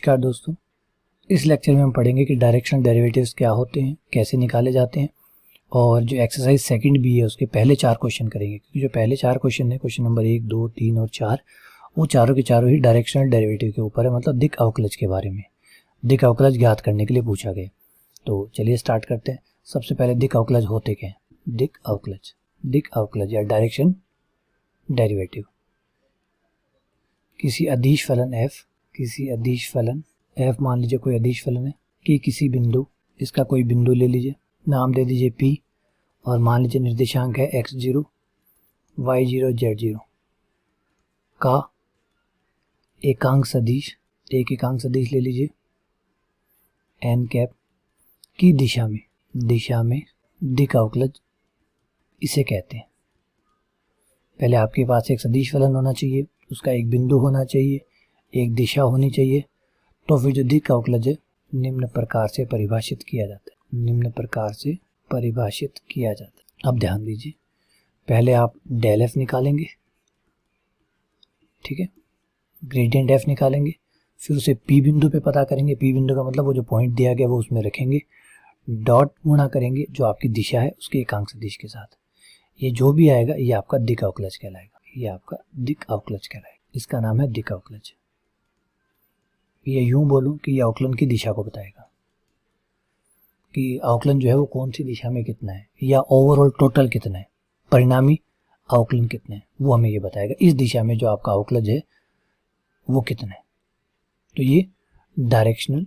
नमस्कार दोस्तों, इस लेक्चर में हम पढ़ेंगे कि डायरेक्शनल डेरिवेटिव्स क्या होते हैं, कैसे निकाले जाते हैं और जो एक्सरसाइज सेकंड बी है उसके पहले 4 क्वेश्चन करेंगे क्योंकि जो पहले 4 क्वेश्चन है क्वेश्चन नंबर 1, 2, 3 और 4 वो चारों के चारों ही डायरेक्शनल डेरिवेटिव के ऊपर है, मतलब दिक् अवकलज के बारे में। दिक् अवकलज ज्ञात करने के लिए पूछा गया। तो चलिए स्टार्ट करते हैं। सबसे पहले दिक् अवकलज होते क्या हैं? दिक् अवकलज या डायरेक्शन डेरिवेटिव किसी अदिश फलन f मान लीजिए कोई अदिश फलन है कि किसी बिंदु, इसका कोई बिंदु ले लीजिए, नाम दे दीजिए p और मान लीजिए निर्देशांक है x0, y0, z0 का एकांक सदिश, एक एकांक सदिश ले लीजिए n कैप की दिशा में दिक् अवकलज इसे कहते हैं। पहले आपके पास एक सदिश फलन होना चाहिए, उसका एक बिंदु होना चाहिए, एक दिशा होनी चाहिए, तो फिर जो दिक् अवकलज है निम्न प्रकार से परिभाषित किया जाता है। अब ध्यान दीजिए, पहले आप डेल एफ निकालेंगे, ठीक है, ग्रेडियंट एफ निकालेंगे, फिर उसे पी बिंदु पे पता करेंगे। पी बिंदु का मतलब वो जो पॉइंट दिया गया वो उसमें रखेंगे, डॉट गुणा करेंगे जो आपकी दिशा है उसके एकांक सदिश के साथ। ये जो भी आएगा ये आपका दिक् अवकलज कहलाएगा, इसका नाम है दिक् अवकलज। ये यूं बोलूं कि ये अवकलन की दिशा को बताएगा कि अवकलन जो है वो कौन सी दिशा में कितना है, या ओवरऑल टोटल कितना है, परिणामी अवकलन कितना है, वो हमें ये बताएगा इस दिशा में जो आपका अवकलज है वो कितना है। तो ये डायरेक्शनल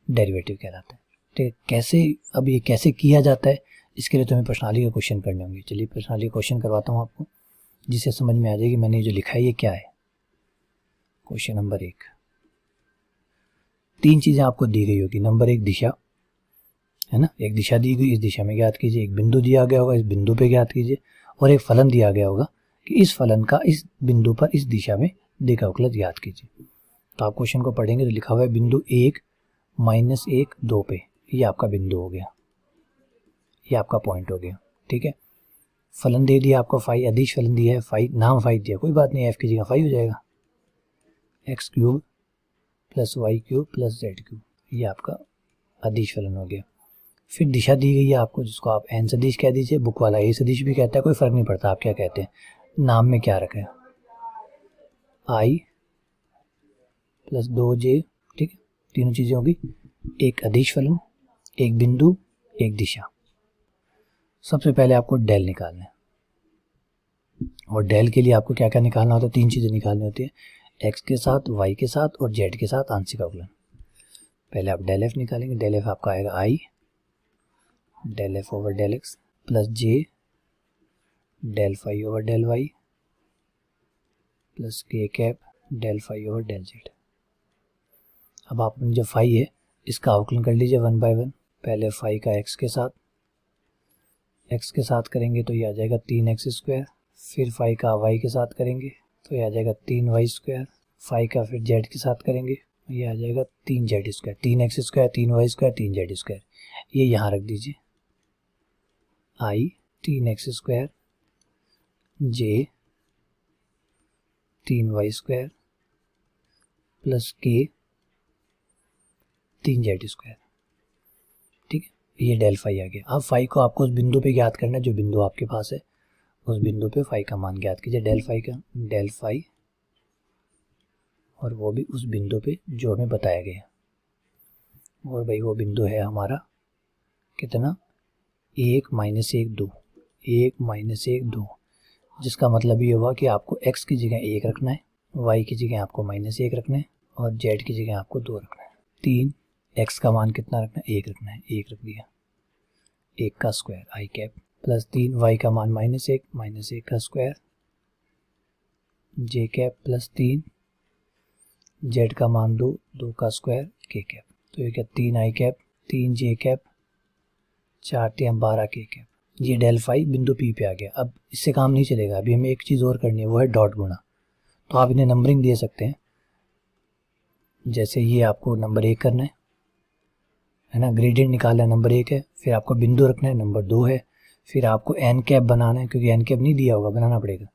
डेरिवेटिव कहलाता है। ठीक है, अब ये कैसे किया जाता है इसके लिए तो हमें प्रश्नावली के क्वेश्चन करने होंगे। चलिए प्रश्नावली के क्वेश्चन करवाता हूँ आपको, जिससे समझ में आ जाएगी मैंने जो लिखा है ये क्या है। क्वेश्चन नंबर 1, 3 चीजें आपको दी गई होगी। नंबर 1 दिशा है ना, एक दिशा दी गई, इस दिशा में ज्ञात कीजिए। एक बिंदु दिया गया होगा, इस बिंदु पे ज्ञात कीजिए। और एक फलन दिया गया होगा कि इस फलन का इस बिंदु पर इस दिशा में दिक् अवकलज ज्ञात कीजिए। तो आप क्वेश्चन को पढ़ेंगे तो लिखा हुआ है बिंदु 1, -1, 2 पे, ये आपका बिंदु हो गया, ये आपका पॉइंट हो गया। ठीक है, फलन दे दिया आपको फाई, अदिश फलन दिया है फाई, नाम फाई दिया, कोई बात नहीं, एफ की जगह फाई हो जाएगा, x³ + y³ + z³, ये आपका अदिश फलन हो गया। फिर दिशा दी गई है आपको, जिसको आप n सदिश कह दीजिए, बुक वाला a सदिश भी कहता है, कोई फर्क नहीं पड़ता आप क्या कहते हैं, नाम में क्या रखा है, i + 2j। ठीक है, तीनों चीजें होगी, एक अदिश फलन, एक बिंदु, एक दिशा। सबसे पहले आपको डेल निकालना है, और डेल के लिए आपको क्या क्या निकालना होता है, 3 चीजें निकालनी होती है, x के साथ, y के साथ और z के साथ आंशिक अवकलन। पहले आप डेल एफ निकालेंगे, डेल एफ आपका आएगा i del f over del x + j del phi over del y + k cap del phi over del z। अब आपने जो फाई है इसका अवकलन कर लीजिए 1 बाय 1। पहले फाई का x के साथ करेंगे तो ये आ जाएगा 3x²। फिर फाई का y के साथ करेंगे तो ये आ जाएगा 3y²। फाई का फिर z के साथ करेंगे ये आ जाएगा 3z², 3x², 3y², 3z²। ये यहाँ रख दीजिए, i 3x² j 3y² + k 3z²। ठीक है, ये डेल फाई आ गया। अब फाई को आपको उस बिंदु पे ज्ञात करना है जो बिंदु आपके पास है, उस बिंदु पे फाई का मान ज्ञात कीजिए, डेल फाई और वो भी उस बिंदु पे जो हमें बताया गया। और भाई वो बिंदु है हमारा कितना, 1 - 1, 2, 1 - 1, 2, जिसका मतलब ये हुआ कि आपको x की जगह 1 रखना है, y की जगह आपको -1 रखना है और z की जगह आपको 2 रखना है। 3 x का मान कितना रखना है, 1 रखना है, 1 रख दिया, 1 का स्क्वायर i कैप + 3 y का मान -1, -1 का स्क्वायर j कैप + 3 z का मान 2, 2 का स्क्वायर k कैप। तो ये क्या, 3i cap, 3j cap, 4 × 12 k cap. ये डेल फाई बिंदु P पे आ गया। अब इससे काम नहीं चलेगा, अभी हमें एक चीज़ और करनी है, वो है डॉट गुणा। तो आप इन्हें नंबरिंग दे सकते हैं, जैसे ये आपको नंबर 1 करना है ना, ग्रेडियंट निकालना है, नंबर 1 है, फिर आपको बिंदु रखना है, नंबर 2 है, फिर आपको n कैप बनाना है, क्योंकि n कैप नहीं दिया होगा, बनाना पड़ेगा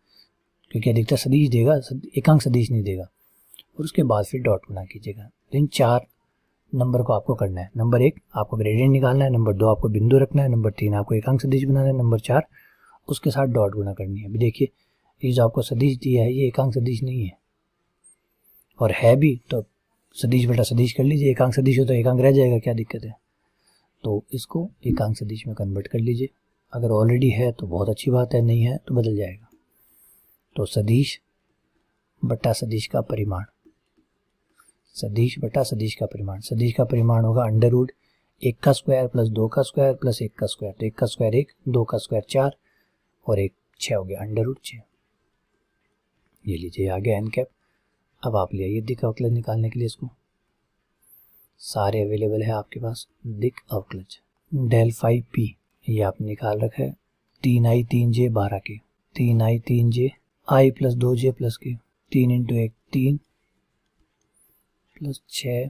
क्योंकि अधिकतर सदिश देगा, एकांक सदिश नहीं देगा। और उसके बाद फिर डॉट गुना कीजिएगा। तो इन 4 नंबर को आपको करना है। नंबर 1 आपको ग्रेडियंट निकालना है, नंबर 2 आपको बिंदु रखना है, नंबर 3 आपको एकांक सदिश बनाना है, नंबर 4 उसके साथ डॉट गुना करनी है। अभी देखिए ये जो आपको सदिश दिया है ये एकांक सदिश नहीं है, और है भी तो सदिश बटा सदिश कर लीजिए। एकांक सदिश हो तो एकांक रह जाएगा, क्या दिक्कत है। तो इसको एकांक सदिश में कन्वर्ट कर लीजिए। अगर ऑलरेडी है तो बहुत अच्छी बात है, नहीं है तो बदल जाएगा। तो सदिश बटा सदिश का परिमाण, सदिश बटा सदिश का परिमाण, सदिश का परिमाण होगा अंडर रूट 1 का स्क्वायर प्लस 2 का स्क्वायर प्लस 1 का स्क्वायर। तो 1 का स्क्वायर 1, 2 का स्क्वायर 4 और 1 6 हो गया, अंडर रूट 6। ये लीजिए आ गया एन कैप। अब आप ले आइए दिक् अवकलज निकालने के लिए। इसको सारे अवेलेबल है आपके पास। दिक् अवकलज डेल फाई पी ये आपने निकाल रखा है 3i 3j 12 के, 3i 3j i plus 2j plus के, 3 इंटू 1 3 प्लस 6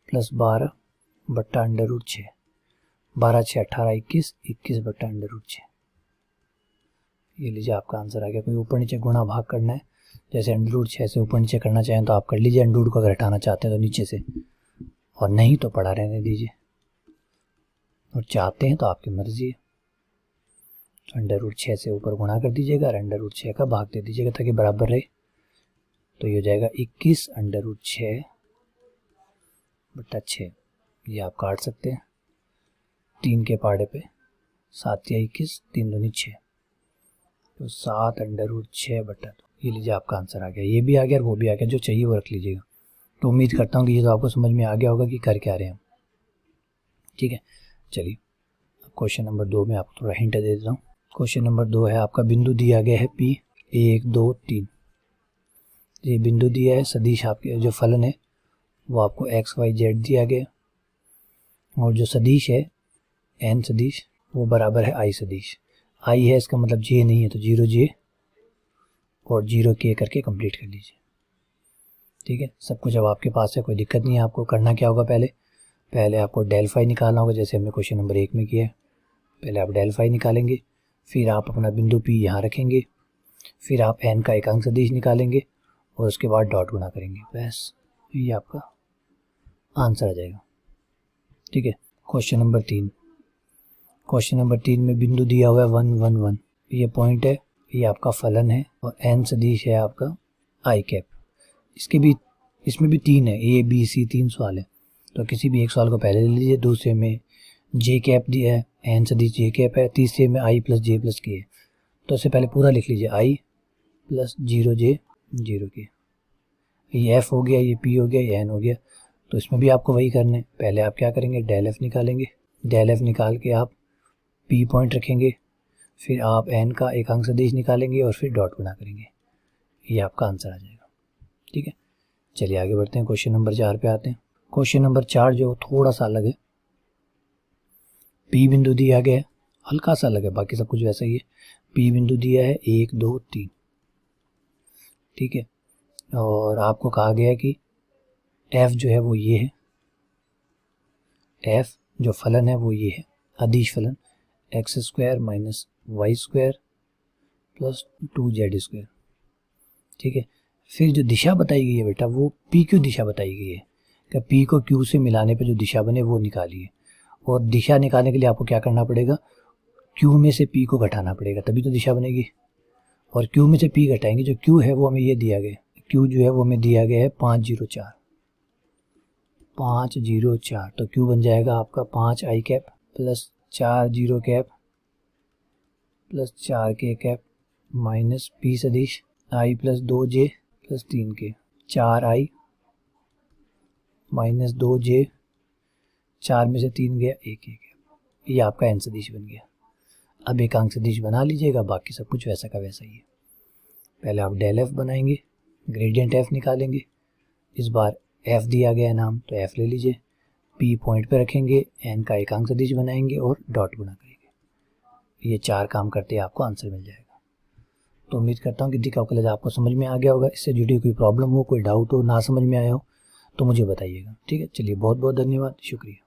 प्लस 12 बट्टा अंडर रूट 6, 12 6 18 21, 21 बट्टा अंडर रूट 6। ये लीजिए आपका आंसर आ गया। कोई ऊपर नीचे गुणा भाग करना है, जैसे अंडर रूट 6 से ऊपर नीचे करना चाहें तो आप कर लीजिए, अंडर रूट को अगर हटाना चाहते हैं तो नीचे से, और नहीं तो पड़ा रहने दीजिए, और चाहते हैं तो आपकी मर्जी है। अंडर रूट 6 से ऊपर गुणा कर दीजिएगा और अंडर रूट 6 का भाग दे दीजिएगा ताकि बराबर रहे। तो ये हो जाएगा 21 अंडर रूट 6 बट्टा 6। ये आप काट सकते हैं 3 के पाड़े पे, 7 या 21, 3 दूनी 6, तो 7 अंडर रूट 6 बट्टा 2। ये लीजिए आपका आंसर आ गया। ये भी आ गया और वो भी आ गया, जो चाहिए वो रख लीजिएगा। तो उम्मीद करता हूँ कि ये तो आपको समझ में आ गया होगा कि कर क्या रहे हैं हम। ठीक है, चलिए अब क्वेश्चन नंबर 2 में आपको थोड़ा हिंट दे देता हूँ। क्वेश्चन नंबर 2 है आपका, बिंदु दिया गया है P 1 2 3। ये बिंदु दिया है, सदिश आपके जो फलन है वो आपको x y z दिया गया, और जो सदिश है n सदिश वो बराबर है i सदिश। i है इसका मतलब j नहीं है, तो 0j और 0k करके कंप्लीट कर लीजिए। ठीक है, सब कुछ अब आपके पास है, कोई दिक्कत नहीं है। आपको करना क्या होगा, पहले आपको डेल फाई निकालना होगा, जैसे हमने क्वेश्चन नंबर 1 में किया है। पहले आप डेल फाई निकालेंगे, फिर आप अपना बिंदु P यहाँ रखेंगे, फिर आप n का एकांक सदिश निकालेंगे और उसके बाद डॉट गुना करेंगे। बस ये आपका आंसर आ जाएगा। ठीक है, क्वेश्चन नंबर 3। क्वेश्चन नंबर 3 में बिंदु दिया हुआ है 1 1 1। ये पॉइंट है, ये आपका फलन है, और n सदिश है आपका i कैप। इसमें भी 3 है, A B C 3 सवाल है, तो किसी भी एक सवाल को पहले ले लीजिए। दूसरे में j कैप दिया है, n सदिश j कैप है। तीसरे में i plus j plus k है, तो इससे पहले पूरा लिख लीजिए, i प्लस 0j 0k। ये f हो गया, ये p हो गया, ये n हो गया। तो इसमें भी आपको वही करना है। पहले आप क्या करेंगे, डेल f निकालेंगे, डेल f निकाल के आप p पॉइंट रखेंगे, फिर आप n का एकांक सदिश निकालेंगे और फिर डॉट गुना करेंगे। ये आपका आंसर आ जाएगा। ठीक है, चलिए आगे बढ़ते हैं, क्वेश्चन नंबर 4 पे आते हैं। क्वेश्चन नंबर 4 जो थोड़ा सा अलग है, P बिंदु दिया गया है, हल्का सा अलग है, बाकी सब कुछ वैसा ही है। P बिंदु दिया है 1 2 3। ठीक है, और आपको कहा गया है कि f जो है वो ये है, f जो फलन है वो ये है, अदिश फलन x square minus y square plus 2z square. ठीक है, फिर जो दिशा बताई गई है बेटा वो p q दिशा बताई गई है, कि p को q से मिलाने पे जो दिशा बने वो निकालिए। और दिशा निकालने के लिए आपको क्या करना पड़ेगा, q में से p को घटाना पड़ेगा, तभी तो दिशा बनेगी। और q में से p घटाएंगे, जो q है वो हमें ये दिया गया है, q जो है वो हमें दिया गया है 504। तो q बन जाएगा आपका 5i cap plus 4 0 cap plus 4k cap minus p सदिश i plus 2j plus 3k, 4i minus 2j, 4 में से 3 गया 1 कैप। ये आपका n सदिश बन गया। अब एकांक सदिश बना लीजिएगा, बाकी सब कुछ वैसा का वैसा ही है। पहले आप डेल f बनाएंगे, ग्रेडियंट f निकालेंगे। इस बार f दिया गया है नाम, तो f ले लीजिए, p पॉइंट पे रखेंगे, n का एकांक सदिश बनाएंगे और डॉट गुना करेंगे। ये 4 काम करते आपको आंसर मिल जाएगा। तो उम्मीद करता हूँ कि दिक् अवकलज आपको समझ में आ गया होगा। इससे जुड़ी कोई प्रॉब्लम हो, कोई डाउट हो, ना समझ में आया हो तो मुझे बताइएगा। ठीक है, चलिए बहुत बहुत धन्यवाद, शुक्रिया।